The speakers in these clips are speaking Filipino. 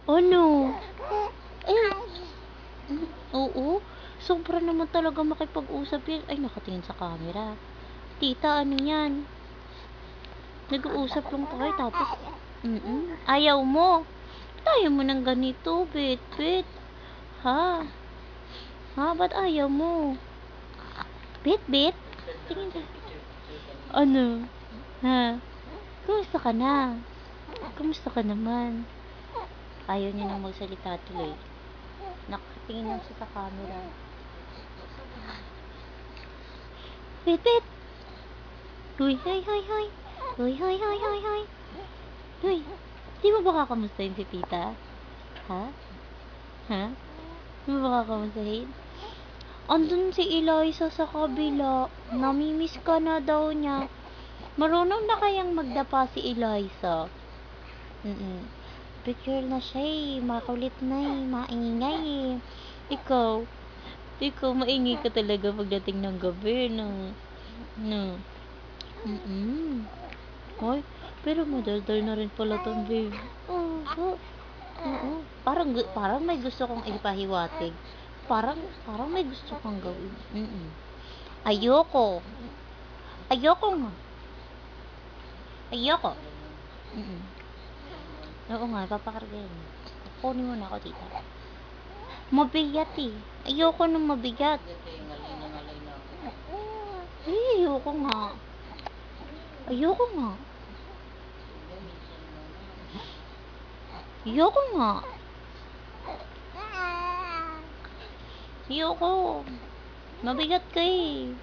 Ano? Eh, oo. Sobra naman talaga makipag-usap yan. Ay, nakatingin sa camera. Tita, ano yan? Nag-uusap lang tayo tapos, ayaw mo. Ayaw mo ng ganito, bet. Ha? Ha? Ba't ayaw mo? Bet? Tingin ka. Ano? Ha? Kumusta ka na? Kumusta ka naman? Ayaw niya nang magsalita tuloy. Nakatingin lang siya sa camera. Bet. Huy. Huy. Di mo ba kakamustahin si tita? Ha? Ha? Di mo ba kakamustahin? Andun si Eliza sa kabila. Namimiss ka na daw niya. Marunong na kayang magdapa si Eliza. Big girl na siya eh. Makulit na eh. Maingay eh. Ikaw, maingay ka talaga pagdating ng gabi. No. Hoy, pero madaldal na rin pala tong babe. Oo. Parang may gusto kong ipahiwatig. Parang may gusto kang gawin. Ayoko. Ayoko nga. Ayoko. Oo nga, papakargayan mo. Kukunin mo na ako, tita. Mabigat eh. Ayoko nung mabigat. Ayoko nga. Ayoko nga. Mabigat ka eh.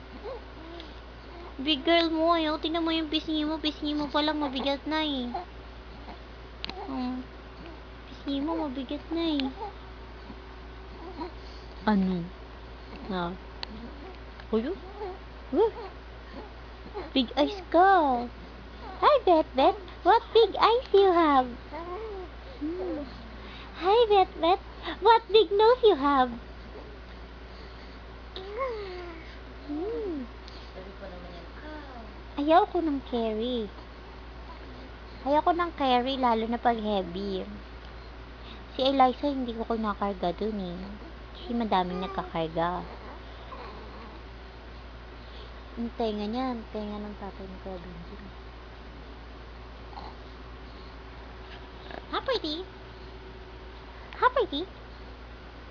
Big girl mo, ayaw. Tingnan mo yung pisngi mo. Pisngi mo palang mabigat na eh. Pisngi mo mabigat na eh. Ano? Ha? Ulo? Big eyes ka. Hi, Bet. What big eyes you have? Hi, Bet. What big nose you have? Ayaw ko ng carry. Lalo na pag heavy. Si Eliza, hindi ko kinakarga dun eh. Kasi madaming nagkakarga. Ang tenga ng tatay ni Kuya Benji. Ha, pretty?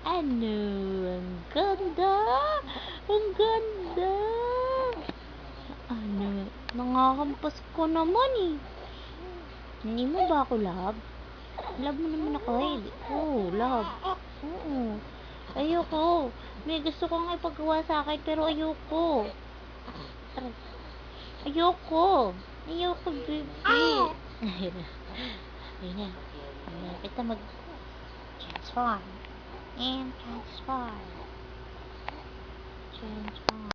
Ano? Ang ganda! Ano? Nangahampas ko naman eh. Hindi mo ba ako love? Love mo naman ako eh. Oo, love. Oo. Ayoko. May gusto kong ipagawa sa akin pero ayoko. Ayoko, baby. Ayun na. Kita mag-transform. Transform.